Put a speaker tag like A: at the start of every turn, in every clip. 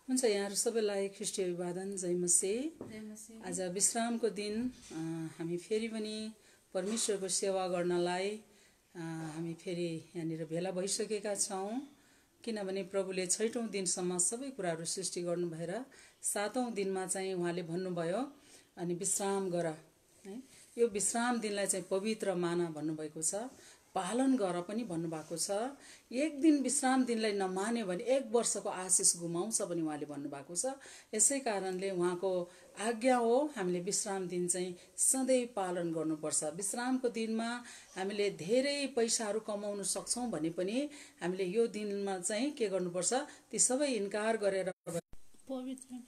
A: हुन्छ यहाँहरु सबैलाई ख्रीष्टीय अभिवादन जय मसीह। आज विश्रामको दिन हामी फेरि पनि परमेश्वरको सेवा गर्नलाई हामी फेरि यहाँनिर भेला भइसकेका छौं। किनभने प्रभुले 6औं दिनसम्म सबै कुराहरू सृष्टि गर्नु भएर 7औं दिनमा चाहिँ उहाँले भन्नुभयो अनि विश्राम गर है। यो विश्राम दिनलाई चाहिँ पवित्र माना भन्नुभएको छ, पालन गर पनि भन्नुभएको छ। एक दिन विश्राम दिनलाई नमान्यो भने 1 वर्षको आशिष गुमाउँछ पनि उहाँले भन्नुभएको छ। यसै कारणले उहाँको आज्ञा हो हामीले विश्राम दिन चाहिँ सधैँ पालन गर्नुपर्छ। विश्रामको दिनमा हामीले धेरै पैसाहरू कमाउन सक्छौं भने पनि हामीले यो दिनमा चाहिँ के गर्नुपर्छ, ती सबै इन्कार गरेर
B: पवित्र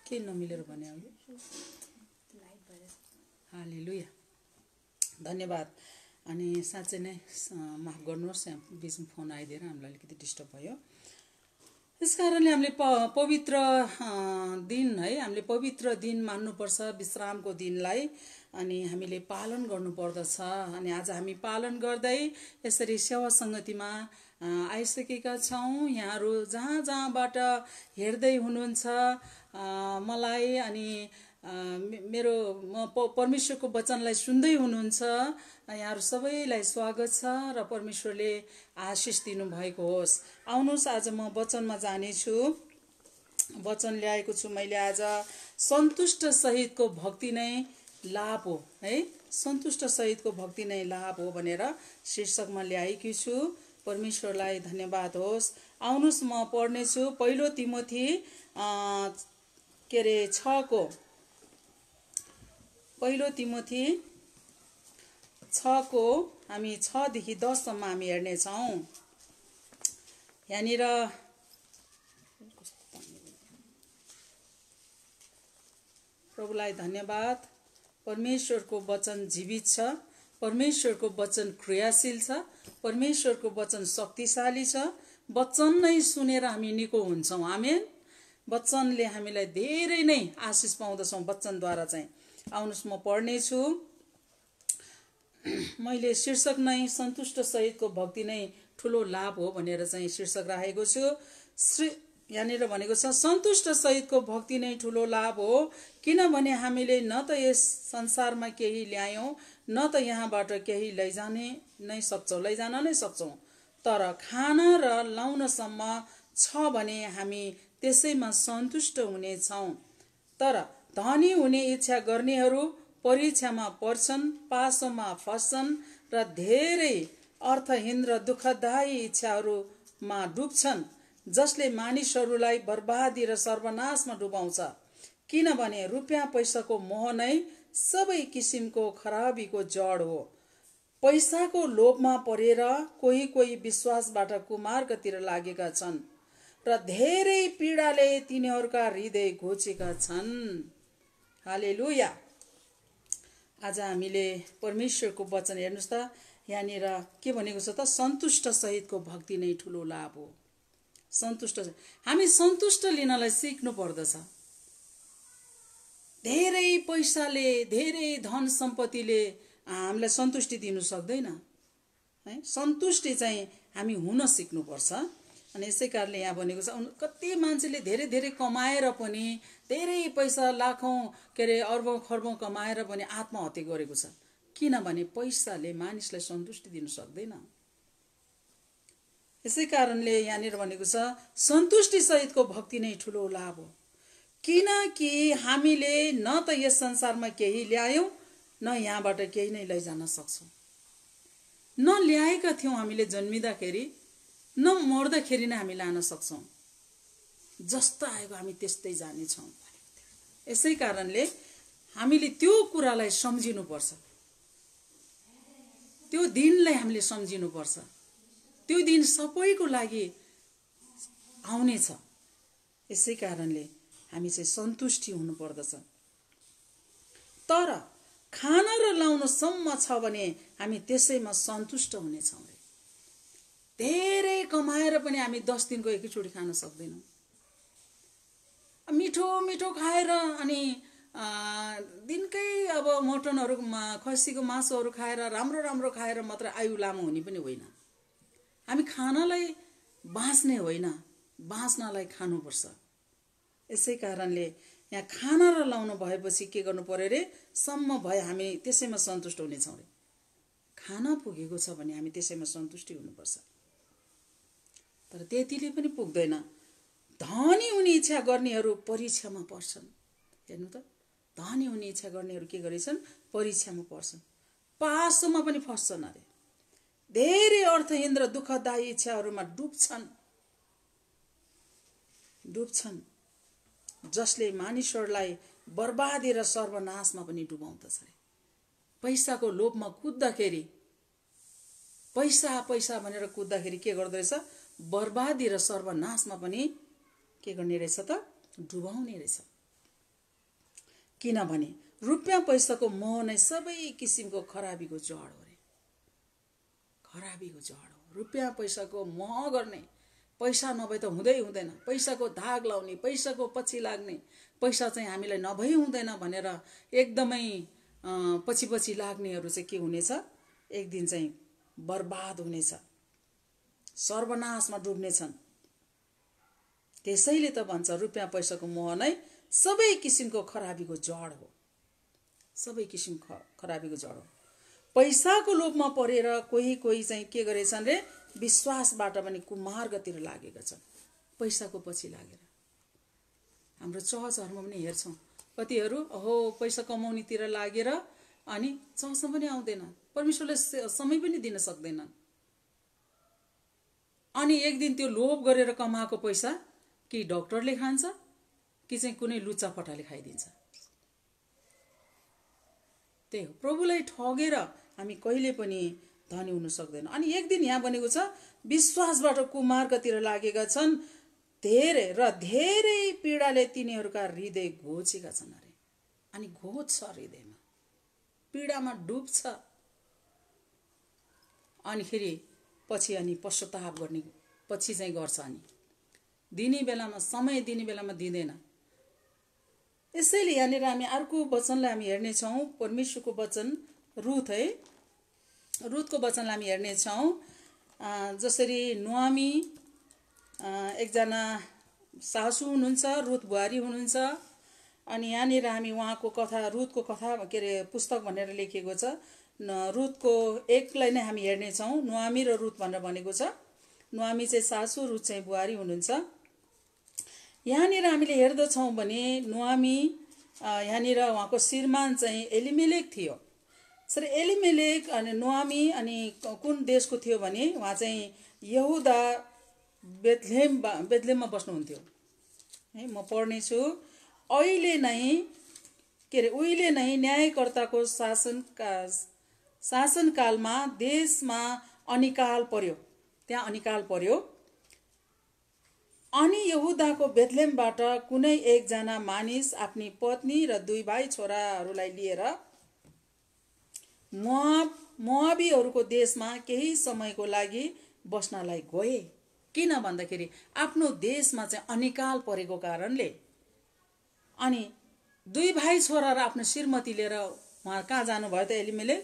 A: के नमिलेर भने हालेलुया, धन्यवाद। अनि साँच्चै नै माफ गर्नुहोस्, यहाँ बीचमा फोन आइदिएर हामीलाई अलिकति डिस्टर्ब भयो। त्यसकारणले हामीले पवित्र दिन है, हामीले पवित्र दिन मान्नुपर्छ विश्रामको दिनलाई, अनि हामीले पालन गर्नुपर्दछ। अनि आज हामी पालन गर्दै यसरी सेवा संगतिमा आइसकेका छौं। यहाँहरु जहाँ जहाँबाट हेर्दै हुनुहुन्छ मलाई अनि मेरो परमेश्वरको वचनलाई सुन्दै हुनुहुन्छ, यहाँहरु सबैलाई स्वागत छ र परमेश्वरले आशिष दिनु भएको होस्। आउनुहोस्, आज म वचनमा जानेछु। वचन ल्याएको छु मैले आज, सन्तुष्ट सहितको भक्ति नै लाभ हो है। सन्तुष्ट सहितको भक्ति नै लाभ हो भनेर शीर्षकमा ल्याएकी छु। परमेश्वरलाई धन्यवाद होस्। आउनुहोस्, म पढ्नेछु 1 तिमोथी 1 तिमोथी 6 को हामी 6 देखि 10 सम्म हामी हेर्ने छौं। यहाँनिर प्रभुलाई धन्यवाद। परमेश्वरको वचन जीवित छ, परमेश्वरको वचन क्रियाशील छ, परमेश्वरको वचन शक्तिशाली छ। वचन नै सुनेर हामी निको हुन्छौं। आमेन। वचनले हामीलाई धेरै नै आशिष पाउँदछौं वचनद्वारा चाहिँ। आउनुहोस्, म पढ्ने छु। मैले शीर्षक नै सन्तुष्ट सहितको भक्ति नै ठूलो लाभ हो भनेर चाहिँ शीर्षक राखेको छु। यहाँनिर भनेको छ सन्तुष्ट सहितको भक्ति नै ठूलो लाभ हो, किनभने हामीले न त यस संसारमा केही ल्यायौं न त यहाँबाट केही लैजान नै सक्छौं, तर खाना र लाउनसम्म छ भने हामी त्यसैमा सन्तुष्ट हुनेछौं। तर धनी हुने इच्छा गर्नेहरू परीक्षामा पर्छन्, पासोमा फस्छन् र धेरै अर्थहीन र दुःखदायी इच्छाहरूमा डुब्छन्, जसले मानिसहरूलाई बर्बादी र सर्वनाशमा डुबाउँछ। किनभने रुपियाँ पैसाको मोह नै सबै किसिमको खराबीको जड हो। पैसाको लोभमा परेर कोही विश्वासबाट कुमार्गतिर लागेका छन् र धेरै पीडाले तिनीहरूका हृदय घोचेका छन्। हालेलुया। आज हामीले परमेश्वरको वचन हेर्नुस् त, यहाँनिर के भनेको छ त, सन्तुष्ट सहितको भक्ति नै ठूलो लाभ हो। सन्तुष्ट, हामी सन्तुष्ट लिनलाई सिक्नु पर्दछ। धेरै पैसाले, धेरै धन सम्पत्तिले हामीलाई सन्तुष्टि दिनु सक्दैन है। सन्तुष्टि चाहिँ हामी हुन सिक्नुपर्छ। अनि यसै कारणले यहाँ भनेको छ, कति मान्छेले धेरै धेरै कमाएर पनि, धेरै पैसा लाखौं अर्बौं खर्बौं कमाएर पनि आत्महत्या गरेको छ। किनभने पैसाले मानिसलाई सन्तुष्टि दिन सक्दैन। यसै कारणले यहाँनिर भनेको छ सन्तुष्टि सहितको भक्ति नै ठूलो लाभ हो, किनकि हामीले न त यस संसारमा केही ल्यायौं न यहाँबाट केही नै लैजान सक्छौं। न ल्याएका थियौं हामीले जन्मिँदाखेरि, न मर्दाखेरि नै हामी लान सक्छौं। जस्तो आएको हामी त्यस्तै जानेछौं। यसै कारणले हामीले त्यो कुरालाई सम्झिनुपर्छ, त्यो दिनलाई हामीले सम्झिनुपर्छ। त्यो दिन सबैको लागि आउने छ। यसै कारणले हामी चाहिँ सन्तुष्टि हुनुपर्दछ। तर खाना र लाउन सम्म छ भने हामी त्यसैमा सन्तुष्ट हुनेछौँ। धेरै कमाएर पनि हामी 10 दिनको एकैचोटि खान सक्दैनौँ। मिठो मिठो खाएर अनि दिनकै अब मटनहरु, खसीको मासुहरु खाएर राम्रो राम्रो खाएर मात्र आयु लामो हुने पनि होइन। हामी खानालाई बाँच्ने होइन, बाँच्नलाई खानुपर्छ। यसै कारणले यहाँ खाना र लाउनु भएपछि के गर्नु पर्यो रे, सम्म भए हामी त्यसैमा सन्तुष्ट हुनेछौँ रे। खाना पुगेको छ भने हामी त्यसैमा सन्तुष्टि हुनुपर्छ। तर त्यतिले पनि पुग्दैन। धनी हुने इच्छा गर्नेहरू परीक्षामा पर्छन्। हेर्नु त, धनी हुने इच्छा गर्नेहरू के गरेछन्, परीक्षामा पर्छन्, पासोमा पनि फस्छन् अरे। धेरै अर्थहीन र दुःखदायी इच्छाहरूमा डुब्छन्, जसले मानिसहरूलाई बर्बादी र सर्वनाशमा पनि डुबाउँदछ अरे। पैसाको लोभमा कुद्दाखेरि, पैसा पैसा भनेर कुद्दाखेरि के गर्दो रहेछ, बर्बादी र सर्वनाशमा पनि के गर्ने रहेछ त, डुबाउने रहेछ। किनभने रुपियाँ पैसाको मोह नै सबै किसिमको खराबीको जड हो रे। खराबीको जड हो रुपियाँ पैसाको मोह गर्ने। पैसा नभए त हुँदैन, पैसाको धाग लाउने, पैसाको पछि लाग्ने, पैसा चाहिँ हामीलाई नभई हुँदैन भनेर एकदमै पछि लाग्नेहरू चाहिँ के हुनेछ, एक दिन चाहिँ बर्बाद हुनेछ, सर्वनाशमा डुब्नेछन्। त्यसैले त भन्छ रुपियाँ पैसाको मोह नै सबै किसिमको खराबीको जड हो। सबै किसिम खराबीको जड हो। पैसाको लोभमा परेर कोही चाहिँ के गरेछन् रे, विश्वासबाट पनि कुमार्गतिर लागेका छन्, पैसाको पछि लागेर। हाम्रो चर्चहरूमा पनि हेर्छौँ, कतिहरू पैसा कमाउनेतिर लागेर अनि चर्चमा पनि आउँदैन, परमेश्वरले समय पनि दिन सक्दैनन्। अनि एक दिन त्यो लोभ गरेर कमाएको पैसा कि डाक्टरले खान्छ कि चाहिँ कुनै लुच्चापटाले खाइदिन्छ। त्यही हो, प्रभुलाई ठगेर हामी कहिले पनि धनी हुन सक्दैन। अनि एक दिन यहाँ भनेको छ, विश्वासबाट कुमार्गतिर लागेका छन्, धेरै पीडाले तिनीहरूका हृदय घोचेका छन् अरे। अनि घोच्छ हृदयमा, पीडामा डुब्छ। अनि फेरि पछि अनि पश्चाताप गर्ने पछि चाहिँ गर्छ। अनि दिने बेलामा, समय दिने बेलामा दिँदैन। यसैले यहाँनिर हामी अर्को वचनलाई हामी हेर्नेछौँ, परमेश्वरको वचन रुथ है, रुथको वचनलाई हामी हेर्नेछौँ। जसरी नुआमी एकजना सासू हुनुहुन्छ, रुथ बुहारी हुनुहुन्छ। अनि यहाँनिर हामी उहाँको कथा, रुथको कथा के अरे पुस्तक भनेर लेखिएको छ। रुथको एकलाई नै हामी हेर्नेछौँ, नुआमी र रुथ भनेर भनेको छ। नुआमी चाहिँ सासू, रुथ चाहिँ बुहारी हुनुहुन्छ। यहाँनिर हामीले हेर्दछौँ भने नुआमी यहाँनिर उहाँको श्रीमान चाहिँ एलिमेलेक थियो। सर एलिमेलेक अनि नुआमी अनि कुन देशको थियो भने उहाँ चाहिँ यहुदा बेथलेहममा बस्नुहुन्थ्यो है। म पढ्नेछु। अहिले नै न्यायकर्ताको शासनकालमा देशमा अनिकाल पर्यो, त्यहाँ अनिकाल पर्यो। अनि यहुदाको बेथलेहमबाट कुनै एकजना मानिस आफ्नी पत्नी र 2 भाइ छोराहरूलाई लिएर मोआबीहरूको देशमा केही समयको लागि बस्नलाई गए। किन भन्दाखेरि आफ्नो देशमा चाहिँ अनिकाल परेको कारणले। अनि 2 भाइ छोरा र आफ्नो श्रीमती लिएर उहाँ कहाँ जानुभयो त, एलिमेलेक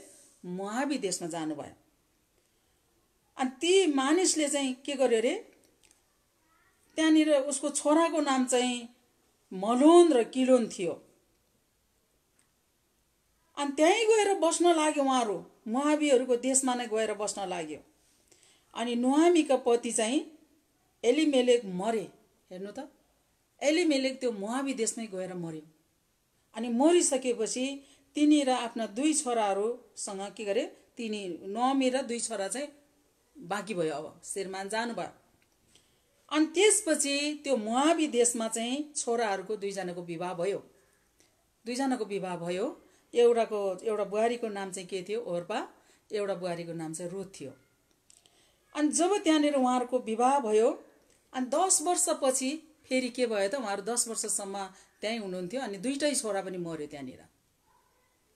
A: मोआबी देशमा जानुभयो। अनि ती मानिसले चाहिँ के गर्यो रे, त्यहाँनिर उसको छोराको नाम चाहिँ मलोन र किलोन थियो। अनि त्यहीँ गएर बस्न लाग्यो उहाँहरू, मोआबीहरूको देशमा नै गएर बस्न लाग्यो। अनि नुआमीका पति चाहिँ एलिमेलेक मरे। हेर्नु त, एलिमेलेक त्यो मोआबी देशमै गएर मर्यो। अनि मरिसकेपछि तिनी र आफ्ना 2 छोराहरूसँग के गरे, तिनी नुआमी र 2 छोरा चाहिँ बाँकी भयो। अब श्रीमान जानुभयो। अनि त्यसपछि त्यो मोआबी देशमा चाहिँ छोराहरूको 2 जनाको विवाह भयो। 2 जनाको विवाह भयो। एउटा बुहारीको नाम चाहिँ के थियो, ओर्पा। एउटा बुहारीको नाम चाहिँ रुथ थियो। अनि जब त्यहाँनिर उहाँहरूको विवाह भयो, अनि 10 वर्षपछि फेरि के भयो त, उहाँहरू 10 वर्षसम्म त्यहीँ हुनुहुन्थ्यो। अनि 2टा छोरा पनि मर्यो त्यहाँनिर।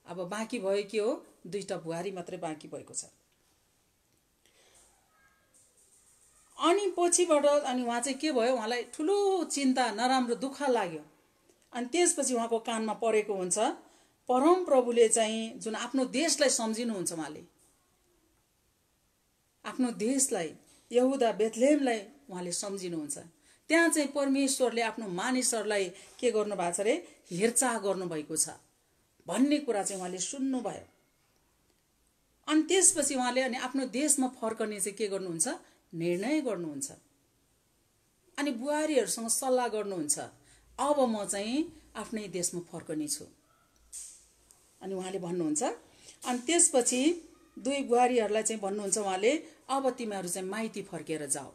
A: अब बाँकी भयो के हो, 2टा बुहारी मात्रै बाँकी भएको छ। अनि पछिबाट अनि उहाँ चाहिँ के भयो, उहाँलाई ठुलो चिन्ता, नराम्रो दुःख लाग्यो। अनि त्यसपछि उहाँको कानमा परेको हुन्छ, परम प्रभुले चाहिँ जुन आफ्नो देशलाई सम्झिनुहुन्छ, उहाँले आफ्नो देशलाई, यहुदा बेथलेहमलाई उहाँले सम्झिनुहुन्छ। त्यहाँ चाहिँ परमेश्वरले आफ्नो मानिसहरूलाई के गर्नुभएको छ अरे, हेरचाह गर्नुभएको छ भन्ने कुरा चाहिँ उहाँले सुन्नुभयो। अनि त्यसपछि उहाँले अनि आफ्नो देशमा फर्कने चाहिँ के गर्नुहुन्छ, निर्णय गर्नुहुन्छ। अनि बुहारीहरूसँग सल्लाह गर्नुहुन्छ, अब म चाहिँ आफ्नै देशमा फर्कने छु। अनि उहाँले भन्नुहुन्छ, अनि त्यसपछि दुई बुहारीहरूलाई चाहिँ भन्नुहुन्छ उहाँले, अब तिमीहरू चाहिँ माइती फर्केर जाऊ,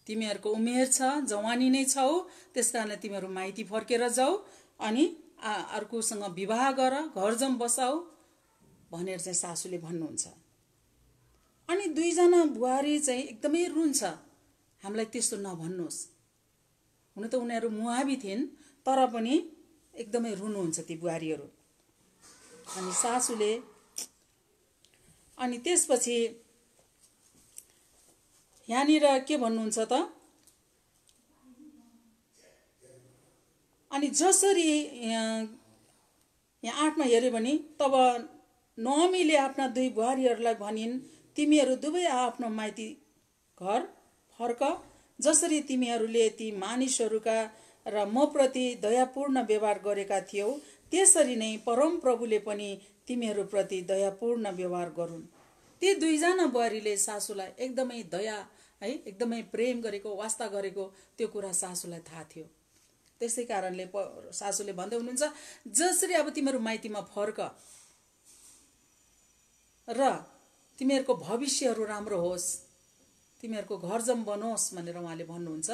A: तिमीहरूको उमेर छ, जवानी नै छौ, त्यसकारणले तिमीहरू माइती फर्केर जाऊ अनि अर्कोसँग विवाह गर, घर जम बसाऊ भनेर चाहिँ सासूले भन्नुहुन्छ। अनि दुईजना बुहारी चाहिँ एकदमै रुन्छ, हामीलाई त्यस्तो नभन्नुहोस्। हुन त उनीहरू मुहाबी थिइन्, तर पनि एकदमै रुनुहुन्छ ती बुहारीहरू। अनि सासूले अनि त्यसपछि यहाँनिर के भन्नुहुन्छ त, अनि जसरी यहाँ 8मा हेर्यो भने, तब नोमीले आफ्ना दुई बुहारीहरूलाई भनिन्, तिमीहरू दुवै आफ्नो माइती घर फर्क, जसरी तिमीहरूले ती मानिसहरूका र म प्रति दयापूर्ण व्यवहार गरेका थियौ, त्यसरी नै परम प्रभुले पनि तिमीहरू प्रति दयापूर्ण व्यवहार गरून्। ती दुईजना बुहारीले सासूलाई एकदमै दया है, एकदमै प्रेम गरेको, वास्ता गरेको त्यो कुरा सासूलाई थाहा थियो। त्यसै कारणले सासूले भन्दै हुनुहुन्छ, जसरी अब तिमीहरू माइतीमा फर्क र तिमीहरूको भविष्यहरू राम्रो होस्, तिमीहरूको घर जम बनोस् भनेर उहाँले भन्नुहुन्छ।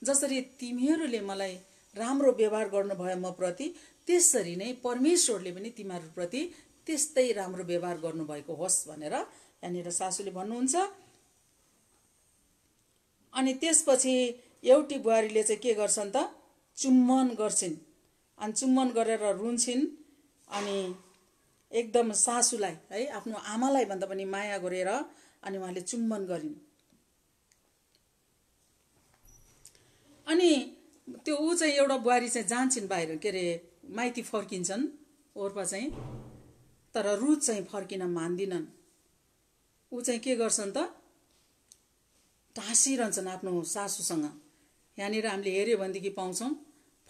A: जसरी तिमीहरूले मलाई राम्रो व्यवहार गर्नुभयो म प्रति, त्यसरी नै परमेश्वरले पनि तिमीहरूप्रति त्यस्तै राम्रो व्यवहार गर्नुभएको होस् भनेर यहाँनिर सासूले भन्नुहुन्छ। अनि त्यसपछि एउटी बुहारीले चाहिँ के गर्छन् त, चुम्बन गर्छिन्, अनि चुम्बन गरेर रुन्छिन्, अनि एकदम सासूलाई है, आफ्नो आमालाई भन्दा पनि माया गरेर अनि उहाँले चुम्बन गरिन्। अनि त्यो ऊ चाहिँ एउटा बुहारी चाहिँ जान्छन् बाहिर, के अरे माइती फर्किन्छन् ओर्पा चाहिँ, तर रुथ चाहिँ फर्किन मान्दिनन्। ऊ चाहिँ के गर्छन् त, टाँसिरहन्छन् आफ्नो सासूसँग। यहाँनिर हामीले हेऱ्यो भनेदेखि पाउँछौँ,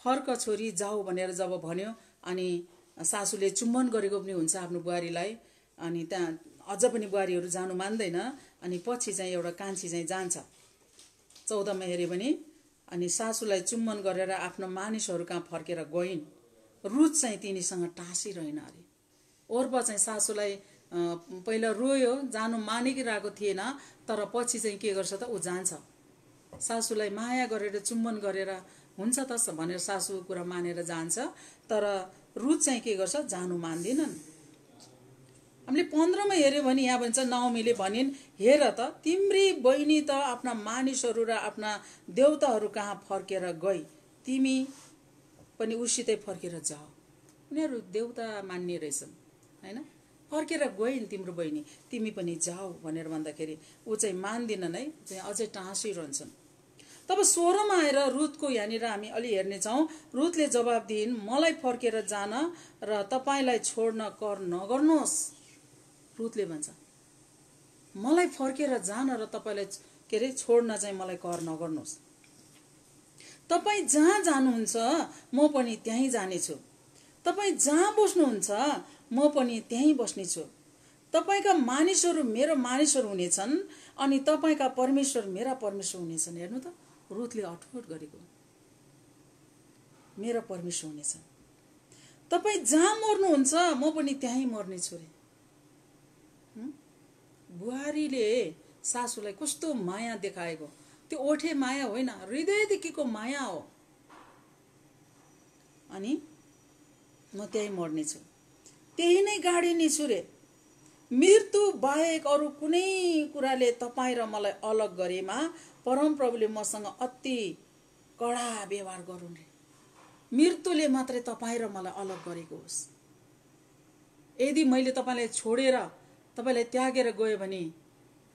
A: फर्क छोरी जाऊ भनेर जब भन्यो, अनि सासूले चुम्बन गरेको पनि हुन्छ आफ्नो बुहारीलाई। अनि त्यहाँ अझ पनि बुहारीहरू जानु मान्दैन। अनि पछि चाहिँ एउटा कान्छी चाहिँ जान्छ। 14मा हेऱ्यो भने, अनि सासूलाई चुम्बन गरेर आफ्नो मानिसहरू कहाँ फर्केर गइन्। रुथ चाहिँ तिनीसँग टाँसिरहेन अरे। ओर्पा चाहिँ सासूलाई पहिला रोयो, जानु मानिरहेको थिएन, तर पछि चाहिँ के गर्छ त, ऊ जान्छ। सासूलाई माया गरेर चुम्बन गरेर हुन्छ त भनेर सासू कुरा मानेर जान्छ, तर रुथ चाहिँ के गर्छ, जानु मान्दिनन्। हामीले 15मा हेऱ्यो भने यहाँ भन्छ, नाओमीले भनिन्, हेर त तिम्री बहिनी त आफ्ना मानिसहरू र आफ्ना देवताहरू कहाँ फर्केर गई, तिमी पनि उसितै फर्केर जाऊ। उनीहरू देवता मान्ने रहेछन् हैन, फर्केर गइन् तिम्रो बहिनी, तिमी पनि जाऊ भनेर भन्दाखेरि ऊ चाहिँ मान्दिनन् है, चाहिँ अझै टाँसिरहन्छन्। तब 16मा आएर रुथको यहाँनिर हामी अलि हेर्नेछौँ। रुथले जवाब दिइन्, मलाई फर्केर जान र तपाईलाई छोड्न कर नगर्नुहोस्। रुथले भन्छ, मलाई फर्केर जान र तपाईलाई के अरे छोड्न चाहिँ मलाई कर नगर्नुहोस्। तपाईँ जहाँ जानुहुन्छ म पनि त्यहीँ जानेछु, तपाईँ जहाँ बस्नुहुन्छ म पनि त्यहीँ बस्नेछु। तपाईका मानिसहरू मेरो मानिसहरू हुनेछन्, अनि तपाईका परमेश्वर मेरा परमेश्वर हुनेछन्। हेर्नु त, रुथले अठोट गरेको, मेरा परमेश्वर हुनेछन्। तपाईँ जहाँ मर्नुहुन्छ म पनि त्यहीँ मर्नेछु रे। बुहारीले सासूलाई कस्तो माया देखाएको, त्यो ओठे माया होइन, हृदयदेखिको माया हो। अनि म त्यहीँ मर्नेछु, त्यही नै गाडिनेछु रे। मृत्यु बाहेक अरू कुनै कुराले तपाईँ र मलाई अलग गरेमा परमप्रभुले मसँग अति कडा व्यवहार गरून् रे। मृत्युले मात्रै तपाईँ र मलाई अलग गरेको होस्। यदि मैले तपाईँलाई छोडेर तपाईँलाई त्यागेर गयो भने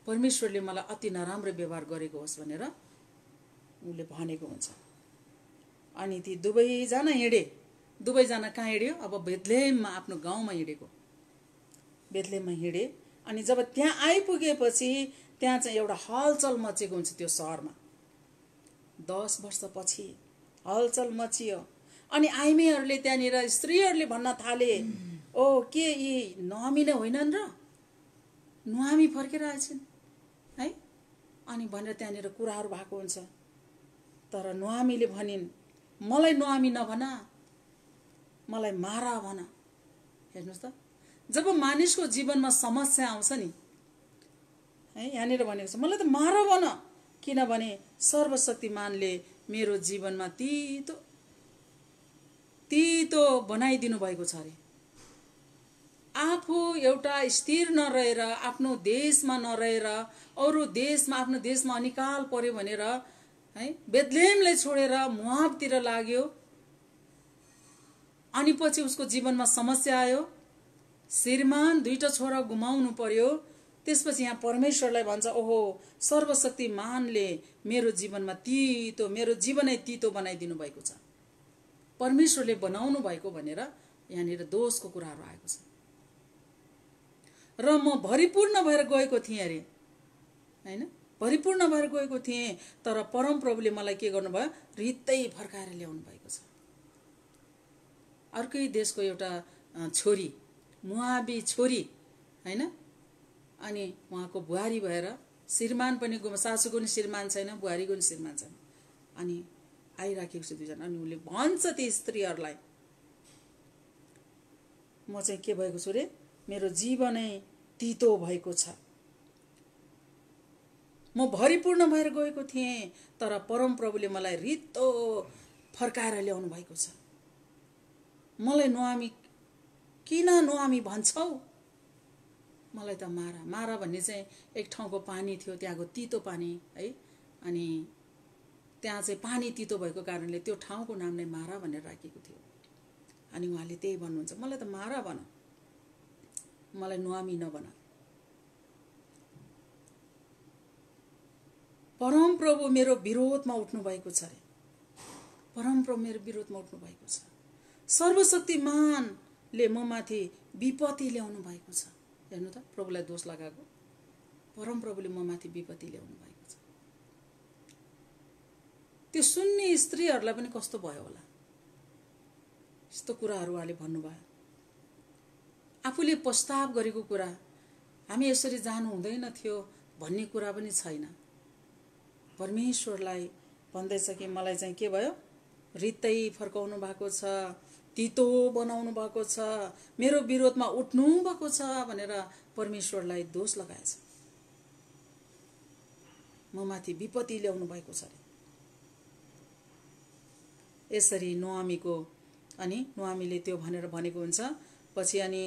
A: परमेश्वरले मलाई अति नराम्रो व्यवहार गरेको होस् भनेर उनले भनेको हुन्छ। अनि ती दुवैजना हिँडे। दुवैजना कहाँ हिँड्यो? अब बेथलेहममा, आफ्नो गाउँमा हिँडेको। बेथलेहममा हिँडे। अनि जब त्यहाँ आइपुगेपछि त्यहाँ चाहिँ एउटा हलचल मचेको हुन्छ त्यो सहरमा। 10 वर्षपछि हलचल मचियो। अनि आइमेहरूले त्यहाँनिर स्त्रीहरूले भन्न थाले, ओ के यी नुहामी नै होइनन् र? नुहामी फर्केर आएछन् है, अनि भनेर त्यहाँनिर कुराहरू भएको हुन्छ। तर नुहामीले भनिन्, मलाई नुहामी नभना, मलाई मारा भन। हेर्नुहोस् त, जब मानिसको जीवनमा समस्या आउँछ नि है, यहाँनिर भनेको छ मलाई त मारा भन, किनभने सर्वशक्तिमानले मेरो जीवनमा तितो तितो बनाइदिनु भएको छ अरे। आफू एउटा स्थिर नरहेर, आफ्नो देशमा नरहेर अरू देशमा, आफ्नो देशमा अनिकाल पर्यो भनेर है बेथलेहमलाई छोडेर मोआबतिर लाग्यो। अनि पछि उसको जीवनमा समस्या आयो, श्रीमान 2टा छोरा गुमाउनु पर्यो। त्यसपछि यहाँ परमेश्वरलाई भन्छ, ओहो सर्वशक्तिमानले मेरो जीवनमा तितो, मेरो जीवनै तितो बनाइदिनु भएको छ, परमेश्वरले बनाउनु भएको भनेर यहाँनिर दोषको कुराहरू आएको छ। र म भरिपूर्ण भएर गएको थिएँ अरे हैन, भरिपूर्ण भएर गएको थिएँ, तर परमप्रभुले मलाई के गर्नुभयो, रित्तै फर्काएर ल्याउनु भएको छ। अर्कै देशको एउटा छोरी, मोआबी छोरी हैन, अनि उहाँको बुहारी भएर, श्रीमान पनि सासूको नि श्रीमान छैन, बुहारीको नि श्रीमान छैन, अनि आइराखेको छ 2जना। अनि उनले भन्छ ती स्त्रीहरूलाई, म चाहिँ के भएको छु रे, मेरो जीवनै तितो भएको छ, म भरिपूर्ण भएर गएको थिएँ, तर परमप्रभुले मलाई रित्तो फर्काएर ल्याउनु भएको छ। मलाई नुहामी किन नुहामी भन्छौ, मलाई त मारा। मारा भन्ने चाहिँ एक ठाउँको पानी थियो, त्यहाँको तितो पानी है, अनि त्यहाँ चाहिँ पानी तितो भएको कारणले त्यो ठाउँको नाम नै मारा भनेर राखेको थियो। अनि उहाँले त्यही भन्नुहुन्छ, मलाई त मारा भन, मलाई नुहामी नभन। परमप्रभु मेरो विरोधमा उठ्नु भएको छ रे, परमप्रभु मेरो विरोधमा उठ्नु भएको छ। सर्वशक्तिमानले म माथि विपत्ति ल्याउनु भएको छ। हेर्नु त, प्रभुलाई दोष लगाएको, परमप्रभुले म माथि विपत्ति ल्याउनु भएको छ। त्यो सुन्ने स्त्रीहरूलाई पनि कस्तो भयो होला, यस्तो कुराहरू उहाँले भन्नुभयो। आफूले प्रस्ताव गरेको कुरा हामी यसरी जानु हुँदैन थियो भन्ने कुरा पनि छैन। परमेश्वरलाई भन्दैछ कि मलाई चाहिँ के भयो, रित्तै फर्काउनु भएको छ, तितो बनाउनु भएको छ, मेरो विरोधमा उठ्नु भएको छ भनेर परमेश्वरलाई दोष लगाएछ। म माथि विपत्ति ल्याउनु भएको छ। यसरी नुहामीको, अनि नुहामीले त्यो भनेर भनेको हुन्छ। पछि अनि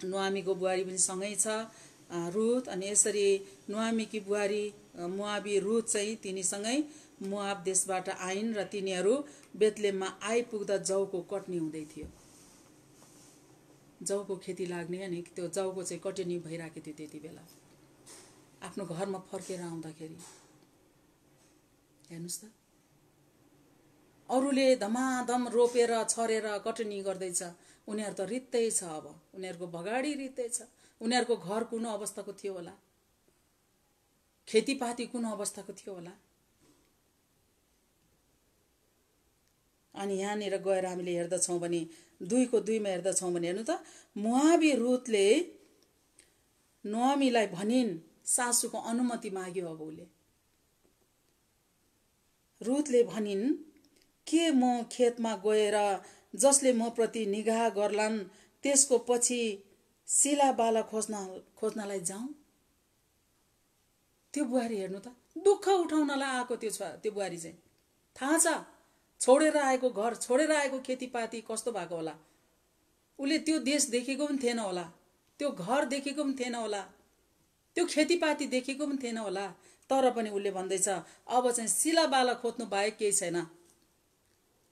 A: नुहामीको बुहारी पनि सँगै छ रुथ, अनि यसरी नुहामीकी बुहारी मोआबी रुथ चाहिँ तिनीसँगै मोआब देशबाट आइन् र तिनीहरू बेथलेहममा आइपुग्दा जौको कटनी हुँदै थियो। जौको खेती लाग्ने, अनि त्यो जौको चाहिँ कटनी भइरहेको थियो त्यति बेला। आफ्नो घरमा फर्केर आउँदाखेरि हेर्नुस् त, अरूले धमाधम रोपेर छरेर कटनी गर्दैछ, उनीहरू त रित्तै छ। अब उनीहरूको भगाडी रित्तै छ। उनीहरूको घर कुन अवस्थाको थियो होला, खेतीपाती कुन अवस्थाको थियो होला। अनि यहाँनिर गएर हामीले हेर्दछौँ भने 2:2 हेर्दछौँ भने हेर्नु त, मोआबी रुथले नुहामीलाई भनिन्, सासूको अनुमति माग्यो। अब उसले रुथले भनिन्, के म खेतमा गएर जसले म प्रति निगाह गर्लान् त्यसको पछि सिला बाला खोज्नलाई जाउँ? त्यो बुहारी हेर्नु त, दुःख उठाउनलाई आएको त्यो बुहारी चाहिँ थाहा छ, छोडेर आएको घर, छोडेर आएको खेतीपाती कस्तो भएको होला। उसले त्यो देश देखेको पनि थिएन होला, त्यो घर देखेको पनि थिएन होला, त्यो खेतीपाती देखेको पनि थिएन होला। तर पनि उसले भन्दैछ, अब चाहिँ सिला बाला खोज्नु बाहेक केही छैन,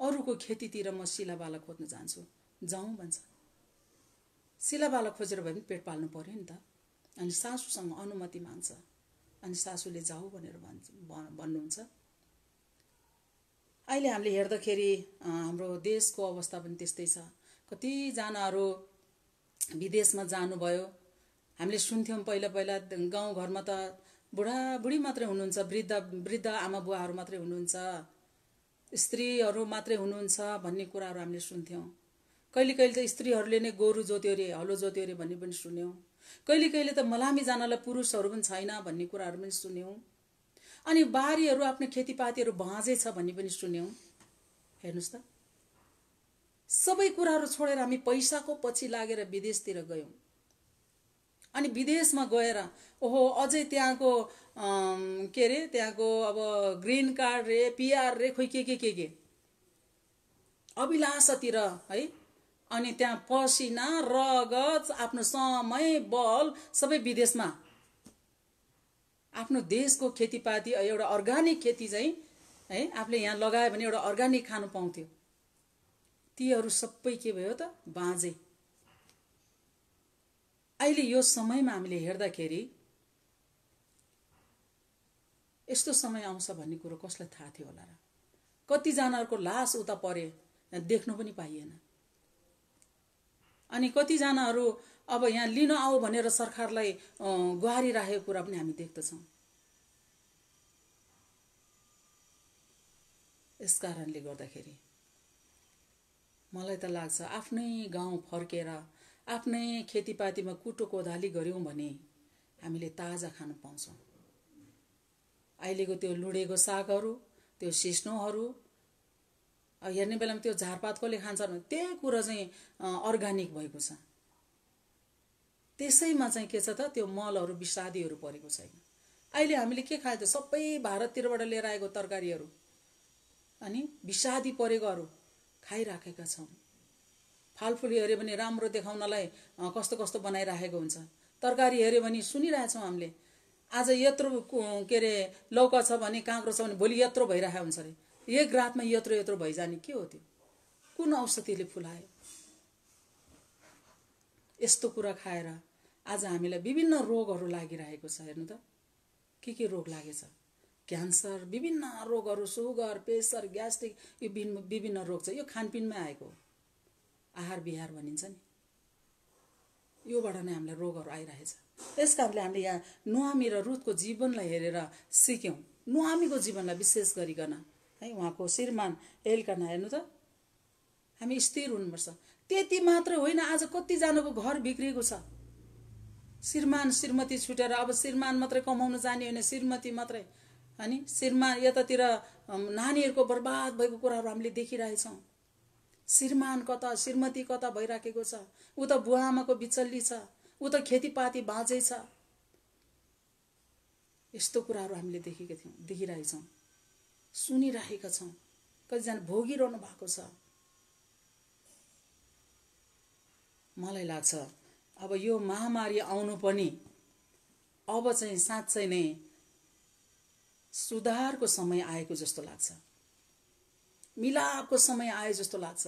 A: अरूको खेतीतिर म सिला बाला खोज्न जान्छु, जाउँ भन्छ। सिला बाला खोजेर भए पनि पेट पाल्नु पर्यो नि त। अनि सासूसँग अनुमति माग्छ, अनि सासूले जाऊ भनेर भन्नुहुन्छ। अहिले हामीले हेर्दाखेरि हाम्रो देशको अवस्था पनि त्यस्तै छ। कतिजनाहरू विदेशमा जानुभयो। हामीले सुन्थ्यौँ पहिला गाउँघरमा त बुढाबुढी मात्रै हुनुहुन्छ, वृद्ध आमा बुवाहरू मात्रै हुनुहुन्छ, स्त्रीहरू मात्रै हुनुहुन्छ भन्ने कुराहरू हामीले सुन्थ्यौँ। कहिले कहिले त स्त्रीहरूले नै गोरु जोत्यो अरे, हलो जोत्यो अरे भन्ने पनि सुन्यौँ। कहिले कहिले त मलामी जानलाई पुरुषहरू पनि छैन भन्ने कुराहरू पनि सुन्यौँ। अनि बारीहरू आफ्नो खेतीपातीहरू भाँजै छ भन्ने पनि सुन्यौँ। हेर्नुहोस् त, सबै कुराहरू छोडेर हामी पैसाको पछि लागेर विदेशतिर गयौँ। अनि विदेशमा गएर ओहो अझै त्यहाँको के अरे त्यहाँको अब ग्रीन कार्ड रे, पिआर रे, खोइ के अभिलाषातिर है। अनि त्यहाँ पसिना रगत आफ्नो समय बल सबै विदेशमा, आफ्नो देशको खेतीपाती एउटा अर्गानिक खेती चाहिँ है आफूले यहाँ लगायो भने एउटा अर्गानिक खानु पाउँथ्यो। तीहरू सबै के भयो त, बाँझे। अहिले यो समयमा हामीले हेर्दाखेरि यस्तो समय आउँछ भन्ने कुरो कसलाई थाहा थियो होला र? कतिजनाहरूको लास उता परे, देख्नु पनि पाइएन। अनि कतिजनाहरू अब यहाँ लिन आऊ भनेर सरकारलाई गुहारी राखेको कुरा पनि हामी देख्दछौँ। यस कारणले गर्दाखेरि मलाई त लाग्छ आफ्नै गाउँ फर्केर आफ्नै खेतीपातीमा कुटो कोदाली गऱ्यौँ भने हामीले ताजा खानु पाउँछौँ। अहिलेको त्यो लुडेको सागहरू, त्यो सिस्नोहरू हेर्ने बेलामा त्यो झारपात कसले खान्छ भने त्यही कुरा चाहिँ अर्गानिक भएको छ। त्यसैमा चाहिँ के छ त, त्यो मलहरू विषादीहरू परेको छैन। अहिले हामीले के खायो त, सबै भारततिरबाट लिएर आएको तरकारीहरू अनि विषादी परेकोहरू खाइराखेका छौँ। फलफुल हेऱ्यो भने राम्रो देखाउनलाई कस्तो कस्तो बनाइराखेको हुन्छ। तरकारी हेऱ्यो भने सुनिरहेछौँ हामीले, आज यत्रो के अरे लौका छ भने, काँक्रो छ भने भोलि यत्रो भइरहेको हुन्छ अरे। एक रातमा यत्रो भइजाने के हो त्यो? कुन औषधिले फुलायो? यस्तो कुरा खाएर आज हामीलाई विभिन्न रोगहरू लागिरहेको छ। हेर्नु त, के रोग लागेछ? क्यान्सर, विभिन्न रोगहरू, सुगर, प्रेसर, ग्यास्ट्रिक, यो विभिन्न रोग छ। यो खानपिनमा आएको आहार विहार भनिन्छ नि, योबाट नै हामीलाई रोगहरू आइरहेछ। यस कारणले हामीले यहाँ नुहामी र रुथको जीवनलाई हेरेर सिक्यौँ। नुहामीको जीवनलाई विशेष गरिकन है, उहाँको श्रीमान एल्काना हेर्नु त, हामी स्थिर हुनुपर्छ। त्यति मात्र होइन, आज कतिजनाको घर बिग्रिएको छ। श्रीमान श्रीमती छुटेर अब श्रीमान मात्रै कमाउन जाने होइन, श्रीमती मात्रै अनि श्रीमान यतातिर नानीहरूको बर्बाद भएको कुराहरू हामीले देखिरहेछौँ। श्रीमान कता, श्रीमती कता भइराखेको छ। ऊ त बुवाआमाको बिचल्ली छ, ऊ त खेतीपाती बाँझै छ। यस्तो कुराहरू हामीले देखिरहेछौँ, सुनिरहेका छौँ। कतिजना भोगिरहनु भएको छ। मलाई लाग्छ अब यो महामारी आउनु पनि अब चाहिँ साँच्चै नै सुधारको समय आएको जस्तो लाग्छ, मिलापको समय आयो जस्तो लाग्छ।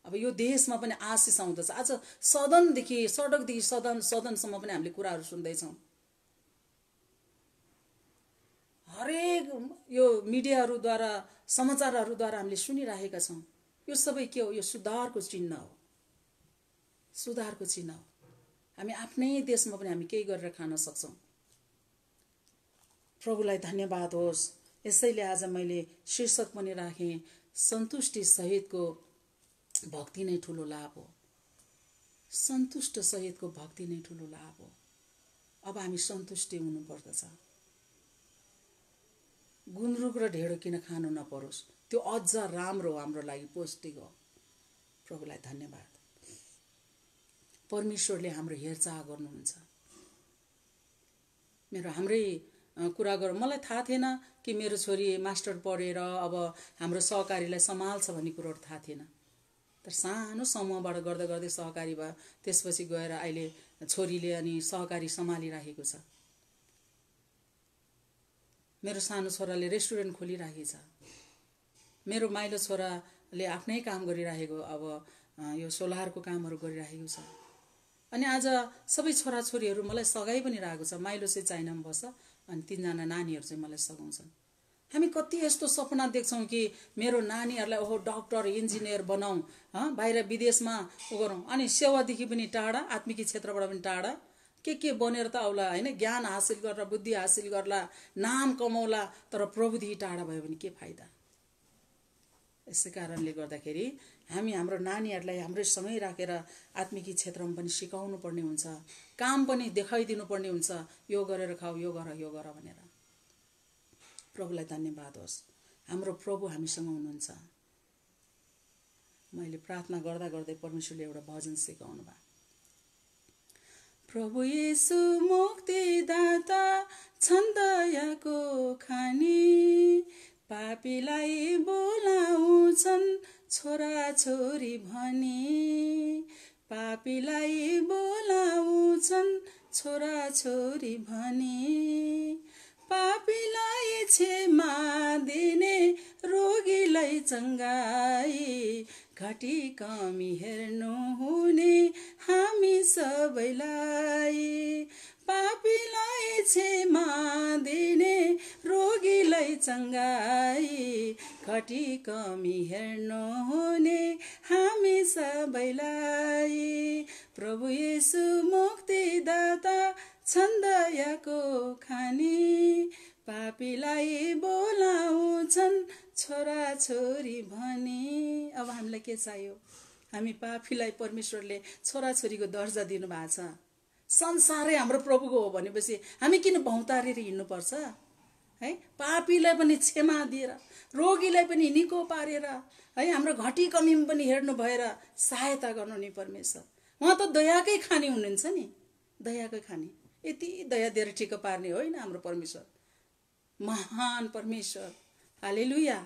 A: अब यो देशमा पनि आशिष आउँदछ। आज सदनदेखि सडकदेखि सदनसम्म पनि हामीले कुराहरू सुन्दैछौँ। हरेक यो मिडियाहरूद्वारा, समाचारहरूद्वारा हामीले सुनिरहेका छौँ। यो सबै के हो? यो सुधारको चिन्ह हो, सुधारको चिन्ह हो। हामी आफ्नै देशमा पनि हामी केही गरेर खान सक्छौँ। प्रभुलाई धन्यवाद होस्। यसैले आज मैले शीर्षक पनि राखेँ, सन्तुष्टि सहितको भक्ति नै ठुलो लाभ हो। सन्तुष्ट सहितको भक्ति नै ठुलो लाभ हो। अब हामी सन्तुष्टि हुनुपर्दछ। गुन्द्रुक र ढेँडो किन खानु नपरोस्, त्यो अझ राम्रो हो, हाम्रो लागि पौष्टिक हो। प्रभुलाई धन्यवाद। परमेश्वरले हाम्रो हेरचाह गर्नुहुन्छ। हाम्रै कुरा गर, मलाई थाहा थिएन कि मेरो छोरी मास्टर पढेर अब हाम्रो सहकारीलाई सम्हाल्छ भन्ने कुरोहरू थाहा थिएन। तर सानो समूहबाट गर्दा गर्दै सहकारी भयो। त्यसपछि गएर अहिले छोरीले अनि सहकारी सम्हालिराखेको छ। मेरो सानो छोराले रेस्टुरेन्ट खोलिराखेको छ। मेरो माइलो छोराले आफ्नै काम गरिराखेको, अब यो सोलरको कामहरू गरिराखेको छ। अनि आज सबै छोराछोरीहरू मलाई सघाइ पनि रहेको छ। माइलो चाहिँ चाइनामा बस्छ अनि 3 जना नानीहरू चाहिँ मलाई सघाउँछन्। हामी कति यस्तो सपना देख्छौँ कि मेरो नानीहरूलाई ओहो डक्टर, इन्जिनियर बनाऊँ, बाहिर विदेशमा गरौँ, अनि सेवादेखि पनि टाढा, आत्मिक क्षेत्रबाट पनि टाढा, के बनेर त आउला हैन, ज्ञान हासिल गर्ला, बुद्धि हासिल गर्ला, नाम कमाउला, तर प्रभुदेखि टाढा भयो भने के फाइदा। यसै कारणले गर्दाखेरि हामी हाम्रो नानीहरूलाई हाम्रै सँगै राखेर आत्मिक क्षेत्रमा पनि सिकाउनु पर्ने हुन्छ, काम पनि देखाइदिनु पर्ने हुन्छ, यो गरेर खाऊ, यो गर भनेर। प्रभुलाई धन्यवाद होस्, हाम्रो प्रभु हामीसँग हुनुहुन्छ। मैले प्रार्थना गर्दा गर्दै परमेश्वरले एउटा भजन सिकाउनु भयो। प्रभु येशू मुक्तिदाता छन् दयाको खानी, पापीलाई बोलाउँछन् छोरा छोरी भनी, पापीलाई बोलाउँछन् छोरा छोरी भनी, पापीलाई क्षमा दिने, रोगीलाई चङ्गाई, घटी कमी हेर्नु हुने हामी सबैलाई, पापीलाई क्षमा दिने, रोगीलाई चङ्गाई, घटी कमी हेर्नु हुने हामी सबैलाई। प्रभु येशू मुक्तिदाता छन् दयाको खानी, पापीलाई बोलाउँछन् छोरा छोरी भनी। अब हामीलाई के चाहियो? हामी पापीलाई परमेश्वरले छोरा छोरीको दर्जा दिनुभएको छ। संसारै हाम्रो प्रभुको हो भनेपछि हामी किन भौतारेर हिँड्नुपर्छ है? पापीलाई पनि क्षमा दिएर, रोगीलाई पनि निको पारेर है, हाम्रो घटी कमी पनि हेर्नु भएर सहायता गर्नु नि परमेश्वर। उहाँ त दयाकै खानी हुनुहुन्छ नि, दयाकै खानी। यति दया दिएर ठिक पार्ने होइन हाम्रो परमेश्वर, महान परमेश्वर। हालेलुया,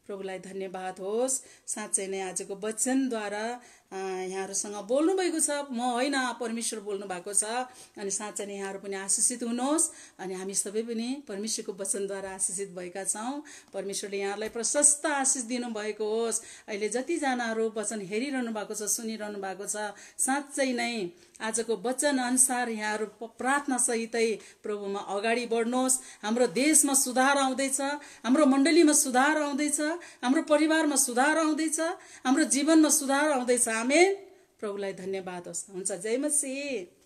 A: प्रभुलाई धन्यवाद होस्। साँच्चै नै आजको वचनद्वारा यहाँहरूसँग बोल्नु भएको छ, म होइन परमेश्वर बोल्नु भएको छ। अनि साँच्चै नै यहाँहरू पनि आशिषित हुनुहोस्, अनि हामी सबै पनि परमेश्वरको वचनद्वारा आशिषित भएका छौँ। परमेश्वरले यहाँहरूलाई प्रशस्त आशिष दिनुभएको होस्। अहिले जतिजनाहरू वचन हेरिरहनु भएको छ, सुनिरहनु भएको छ, साँच्चै नै आजको वचन अनुसार यहाँहरू प्रार्थना सहितै प्रभुमा अगाडि बढ्नुहोस्। हाम्रो देशमा सुधार आउँदैछ, हाम्रो मण्डलीमा सुधार आउँदैछ, हाम्रो परिवारमा सुधार आउँदैछ, हाम्रो जीवनमा सुधार आउँदैछ। आमेन। प्रभुलाई धन्यवाद होस्। हुन्छ, जय मसीह।